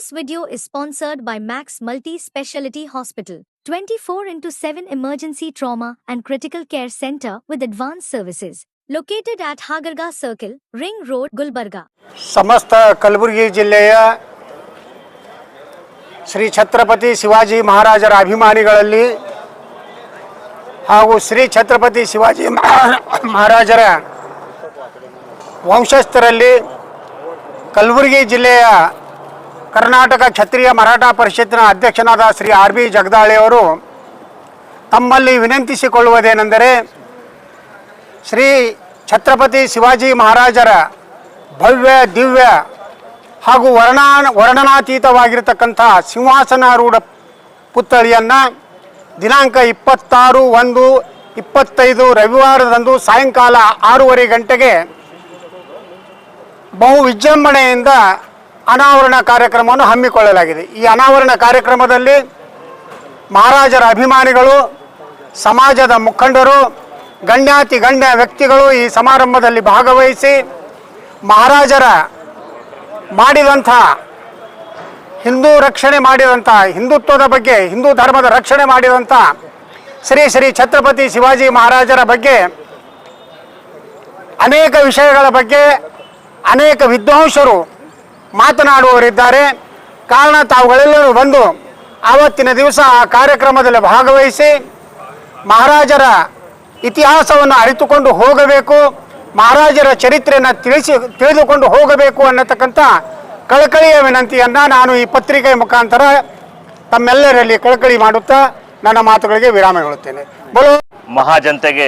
This video is sponsored by Max Multi-Speciality Hospital, 24/7 emergency trauma and critical care center with advanced services, located at Hagarga Circle, Ring Road, Gulbarga. ಸಮಸ್ತ ಕಲಬುರಗಿ ಜಿಲ್ಲೆಯ ಶ್ರೀ ಛತ್ರಪತಿ ಶಿವಾಜಿ ಮಹಾರಾಜರ ಅಭಿಮಾನಿಗಳಲ್ಲಿ ಹಾಗೂ ಶ್ರೀ ಛತ್ರಪತಿ ಶಿವಾಜಿ ಮಹಾರಾಜರ ವಂಶಸ್ಥರಲ್ಲಿ ಕಲಬುರಗಿ ಜಿಲ್ಲೆಯ ಕರ್ನಾಟಕ ಕ್ಷತ್ರಿಯ ಮರಾಠ ಪರಿಷತ್ತಿನ ಅಧ್ಯಕ್ಷನಾದ Shri RB. Jagdale ಅವರು ತಮ್ಮಲ್ಲಿ ವಿನಂತಿಸಿಕೊಳ್ಳುವುದೇನೆಂದರೆ, ಶ್ರೀ ಛತ್ರಪತಿ ಶಿವಾಜಿ ಮಹಾರಾಜರ ಭವ್ಯ ದಿವ್ಯ ಹಾಗೂ ವರ್ಣನಾತೀತವಾಗಿರತಕ್ಕಂಥ ಸಿಂಹಾಸನಾರೂಢ ಪುತ್ಥಳಿಯನ್ನು ದಿನಾಂಕ 26/1/25 ರವಿವಾರದಂದು ಸಾಯಂಕಾಲ 6:30 ಗಂಟೆಗೆ ಬಹು ವಿಜೃಂಭಣೆಯಿಂದ ಅನಾವರಣ ಕಾರ್ಯಕ್ರಮವನ್ನು ಹಮ್ಮಿಕೊಳ್ಳಲಾಗಿದೆ. ಈ ಅನಾವರಣ ಕಾರ್ಯಕ್ರಮದಲ್ಲಿ ಮಹಾರಾಜರ ಅಭಿಮಾನಿಗಳು, ಸಮಾಜದ ಮುಖಂಡರು, ಗಣ್ಯಾತಿ ಗಣ್ಯ ವ್ಯಕ್ತಿಗಳು ಈ ಸಮಾರಂಭದಲ್ಲಿ ಭಾಗವಹಿಸಿ ಮಹಾರಾಜರ ಮಾಡಿದಂಥ ಹಿಂದೂ ರಕ್ಷಣೆ ಮಾಡಿದಂಥ ಹಿಂದುತ್ವದ ಬಗ್ಗೆ, ಹಿಂದೂ ಧರ್ಮದ ರಕ್ಷಣೆ ಮಾಡಿದಂಥ ಶ್ರೀ ಛತ್ರಪತಿ ಶಿವಾಜಿ ಮಹಾರಾಜರ ಬಗ್ಗೆ ಅನೇಕ ವಿಷಯಗಳ ಬಗ್ಗೆ ಅನೇಕ ವಿದ್ವಾಂಸರು ಮಾತನಾಡುವವರಿದ್ದಾರೆ. ಕಾರಣ ತಾವುಗಳೆಲ್ಲರೂ ಬಂದು ಆವತ್ತಿನ ದಿವಸ ಆ ಕಾರ್ಯಕ್ರಮದಲ್ಲಿ ಭಾಗವಹಿಸಿ ಮಹಾರಾಜರ ಇತಿಹಾಸವನ್ನು ಅರಿತುಕೊಂಡು ಹೋಗಬೇಕು, ಮಹಾರಾಜರ ಚರಿತ್ರೆಯನ್ನು ತಿಳಿದುಕೊಂಡು ಹೋಗಬೇಕು ಅನ್ನತಕ್ಕಂಥ ಕಳಕಳಿಯ ವಿನಂತಿಯನ್ನು ನಾನು ಈ ಪತ್ರಿಕೆಯ ಮುಖಾಂತರ ತಮ್ಮೆಲ್ಲರಲ್ಲಿ ಕಳಕಳಿ ಮಾಡುತ್ತಾ ನನ್ನ ಮಾತುಗಳಿಗೆ ವಿರಾಮ ಹೇಳುತ್ತೇನೆ. ಬೋಲೋ ಮಹಾಜನತೆಗೆ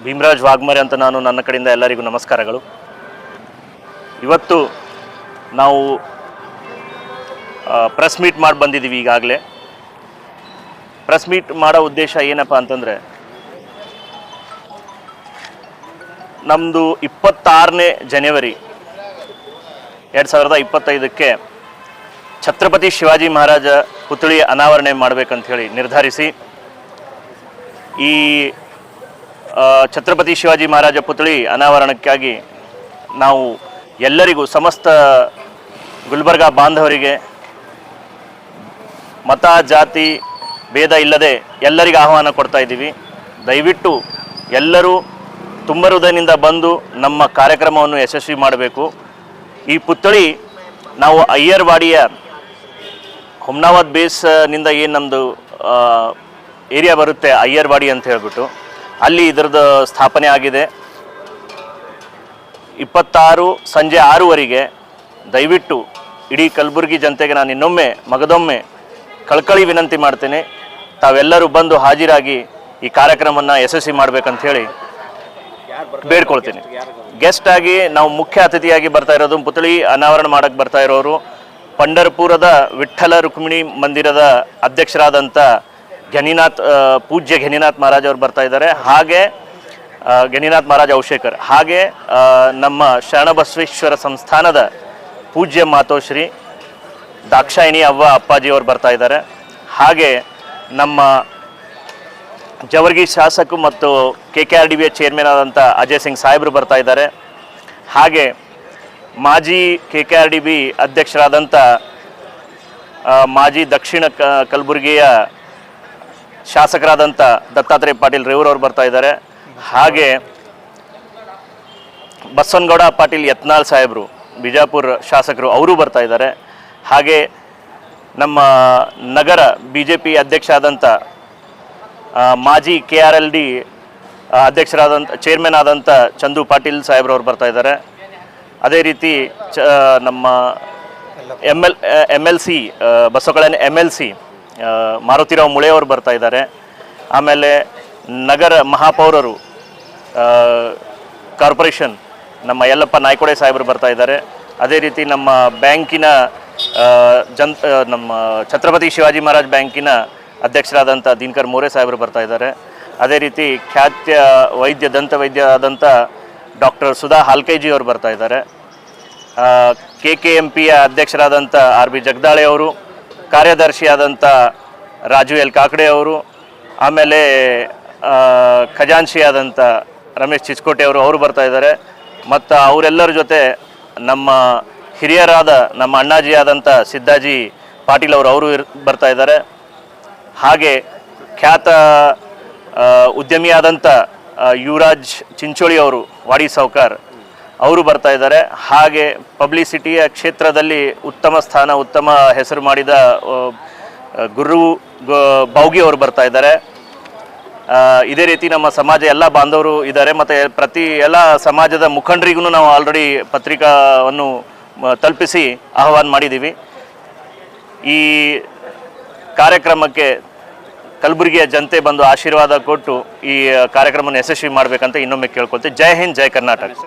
ಭೀಮರಾಜ್ ವಾಗ್ಮರೆ ಅಂತ ನಾನು ನನ್ನ ಕಡೆಯಿಂದ ಎಲ್ಲರಿಗೂ ನಮಸ್ಕಾರಗಳು. ಇವತ್ತು ನಾವು ಪ್ರೆಸ್ ಮೀಟ್ ಮಾಡಿ ಬಂದಿದ್ದೀವಿ. ಈಗಾಗಲೇ ಪ್ರೆಸ್ ಮೀಟ್ ಮಾಡೋ ಉದ್ದೇಶ ಏನಪ್ಪ ಅಂತಂದರೆ, ನಮ್ಮದು 26ನೇ ಜನವರಿ 2025ಕ್ಕೆ ಛತ್ರಪತಿ ಶಿವಾಜಿ ಮಹಾರಾಜ ಪುತ್ಥಳಿ ಅನಾವರಣೆ ಮಾಡಬೇಕಂತ ಹೇಳಿ ನಿರ್ಧರಿಸಿ, ಈ ಛತ್ರಪತಿ ಶಿವಾಜಿ ಮಹಾರಾಜ ಪುತ್ಥಳಿ ಅನಾವರಣಕ್ಕಾಗಿ ನಾವು ಎಲ್ಲರಿಗೂ, ಸಮಸ್ತ ಗುಲ್ಬರ್ಗ ಬಾಂಧವರಿಗೆ ಮತ ಜಾತಿ ಭೇದ ಇಲ್ಲದೆ ಎಲ್ಲರಿಗೂ ಆಹ್ವಾನ ಕೊಡ್ತಾ ಇದ್ದೀವಿ. ದಯವಿಟ್ಟು ಎಲ್ಲರೂ ತುಂಬ ಹೃದಯದಿಂದ ಬಂದು ನಮ್ಮ ಕಾರ್ಯಕ್ರಮವನ್ನು ಯಶಸ್ವಿ ಮಾಡಬೇಕು. ಈ ಪುತ್ಥಳಿ ನಾವು ಅಯ್ಯರ್ವಾಡಿಯ ಹುಮ್ನಾಬಾದ್ ಬೇಸ್ನಿಂದ ಏನು ನಮ್ಮದು ಏರಿಯಾ ಬರುತ್ತೆ, ಅಯ್ಯರ್ವಾಡಿ ಅಂತ ಹೇಳ್ಬಿಟ್ಟು, ಅಲ್ಲಿ ಇದರದ್ದು ಸ್ಥಾಪನೆ ಆಗಿದೆ. 26 ಸಂಜೆ 6:00 ದಯವಿಟ್ಟು ಇಡೀ ಕಲಬುರಗಿ ಜನತೆಗೆ ನಾನು ಇನ್ನೊಮ್ಮೆ ಮಗದೊಮ್ಮೆ ಕಳಕಳಿ ವಿನಂತಿ ಮಾಡ್ತೇನೆ, ತಾವೆಲ್ಲರೂ ಬಂದು ಹಾಜರಾಗಿ ಈ ಕಾರ್ಯಕ್ರಮವನ್ನು ಯಶಸ್ವಿ ಮಾಡಬೇಕಂತ ಹೇಳಿ ಬೇಡ್ಕೊಳ್ತೀನಿ. ಗೆಸ್ಟ್ ಆಗಿ ನಾವು ಮುಖ್ಯ ಅತಿಥಿಯಾಗಿ ಬರ್ತಾ ಇರೋದು, ಪುತ್ಥಳಿ ಅನಾವರಣ ಮಾಡೋಕ್ಕೆ ಬರ್ತಾ ಇರೋರು ಪಂಢರಪುರದ ವಿಠ್ಠಲ ರುಕ್ಮಿಣಿ ಮಂದಿರದ ಅಧ್ಯಕ್ಷರಾದಂಥ ಪೂಜ್ಯ ಘನಿನಾಥ್ ಮಹಾರಾಜ್ ಅವರು ಬರ್ತಾ ಇದ್ದಾರೆ. ಹಾಗೆ ಘನಿನಾಥ್ ಮಹಾರಾಜ್ ಔಷೇಕರ್, ಹಾಗೆ ನಮ್ಮ ಶರಣಬಸವೇಶ್ವರ ಸಂಸ್ಥಾನದ ಪೂಜ್ಯ ಮಾತೋಶ್ರೀ ದಾಕ್ಷಾಯಿಣಿ ಅವ್ವ ಅಪ್ಪಾಜಿಯವರು ಬರ್ತಾ ಇದ್ದಾರೆ. ಹಾಗೆ ನಮ್ಮ ಜವರ್ಗಿ ಶಾಸಕ ಮತ್ತು KKRDB ಚೇರ್ಮನ್ ಆದಂಥ ಅಜಯ್ ಸಿಂಗ್ ಸಾಹೇಬರು ಬರ್ತಾ ಇದ್ದಾರೆ. ಹಾಗೆ ಮಾಜಿ KKRDB ಅಧ್ಯಕ್ಷರಾದಂಥ ಮಾಜಿ ದಕ್ಷಿಣ ಕಲಬುರಗಿಯ ಶಾಸಕರಾದಂಥ ದತ್ತಾತ್ರೇಯ ಪಾಟೀಲ್ ರೇವೂರವರು ಬರ್ತಾ ಇದ್ದಾರೆ. ಹಾಗೆ ಬಸವನಗೌಡ ಪಾಟೀಲ್ ಯತ್ನಾಳ್ ಸಾಹೇಬರು ಬಿಜಾಪುರ ಶಾಸಕರು, ಅವರು ಬರ್ತಾ ಇದ್ದಾರೆ. ಹಾಗೆ ನಮ್ಮ ನಗರ BJP ಅಧ್ಯಕ್ಷ ಆದಂಥ ಮಾಜಿ KRLD ಅಧ್ಯಕ್ಷರಾದಂಥ ಚೇರ್ಮನ್ ಆದಂಥ ಚಂದು ಪಾಟೀಲ್ ಸಾಹೇಬ್ರವ್ರು ಬರ್ತಾ ಇದ್ದಾರೆ. ಅದೇ ರೀತಿ ನಮ್ಮ MLC ಬಸವಕಲ್ಯಾಣ MLC ಮಾರುತಿರಾವ್ ಮುಳೆಯವರು ಬರ್ತಾ ಇದ್ದಾರೆ. ಆಮೇಲೆ ನಗರ ಮಹಾಪೌರರು ಕಾರ್ಪೊರೇಷನ್ ನಮ್ಮ ಯಲ್ಲಪ್ಪ ನಾಯ್ಕೋಡೆ ಸಾಹೇಬರು ಬರ್ತಾ ಇದ್ದಾರೆ. ಅದೇ ರೀತಿ ನಮ್ಮ ಬ್ಯಾಂಕಿನ ನಮ್ಮ ಛತ್ರಪತಿ ಶಿವಾಜಿ ಮಹಾರಾಜ್ ಬ್ಯಾಂಕಿನ ಅಧ್ಯಕ್ಷರಾದಂಥ ದಿನಕರ್ ಮೋರೆ ಸಾಹೇಬರು ಬರ್ತಾ ಇದ್ದಾರೆ. ಅದೇ ರೀತಿ ಖ್ಯಾತ ದಂತ ವೈದ್ಯ ಆದಂಥ ಡಾಕ್ಟರ್ ಸುಧಾ ಹಾಲ್ಕೈಜಿ ಅವರು ಬರ್ತಾ ಇದ್ದಾರೆ. KKMPಯ ಅಧ್ಯಕ್ಷರಾದಂಥ R.B. ಜಗದಾಳೆ ಅವರು, ಕಾರ್ಯದರ್ಶಿಯಾದಂಥ ರಾಜು ಎಲ್ ಕಾಕಡೆ ಅವರು, ಆಮೇಲೆ ಖಜಾನ್ಶಿಯಾದಂಥ ರಮೇಶ್ ಚಿಚ್ಕೋಟೆ ಅವರು ಬರ್ತಾ ಇದ್ದಾರೆ. ಮತ್ತು ಅವರೆಲ್ಲರ ಜೊತೆ ನಮ್ಮ ಹಿರಿಯರಾದ ನಮ್ಮ ಅಣ್ಣಾಜಿಯಾದಂಥ ಸಿದ್ದಾಜಿ ಪಾಟೀಲ್ ಅವರು ಬರ್ತಾ ಇದ್ದಾರೆ. ಹಾಗೆ ಖ್ಯಾತ ಉದ್ಯಮಿಯಾದಂಥ ಯುವರಾಜ್ ಚಿಂಚೋಳಿ ಅವರು, ವಾಡಿ ಸಾವ್ಕಾರ್ ಅವರು ಬರ್ತಾ ಇದ್ದಾರೆ. ಹಾಗೆ ಪಬ್ಲಿಸಿಟಿಯ ಕ್ಷೇತ್ರದಲ್ಲಿ ಉತ್ತಮ ಹೆಸರು ಮಾಡಿದ ಗುರು ಬೌಗಿ ಅವರು ಬರ್ತಾ ಇದ್ದಾರೆ. ಇದೇ ರೀತಿ ನಮ್ಮ ಸಮಾಜ ಎಲ್ಲ ಬಾಂಧವರು ಇದ್ದಾರೆ. ಮತ್ತು ಎಲ್ಲ ಸಮಾಜದ ಮುಖಂಡರಿಗೂ ನಾವು ಆಲ್ರೆಡಿ ಪತ್ರಿಕಾವನ್ನು ತಲುಪಿಸಿ ಆಹ್ವಾನ ಮಾಡಿದ್ದೀವಿ. ಈ ಕಾರ್ಯಕ್ರಮಕ್ಕೆ ಕಲಬುರಗಿಯ ಜನತೆ ಬಂದು ಆಶೀರ್ವಾದ ಕೊಟ್ಟು ಈ ಕಾರ್ಯಕ್ರಮವನ್ನು ಯಶಸ್ವಿ ಮಾಡಬೇಕಂತ ಇನ್ನೊಮ್ಮೆ ಕೇಳ್ಕೊಳ್ತೀವಿ. ಜೈ ಹಿಂದ್, ಜೈ ಕರ್ನಾಟಕ.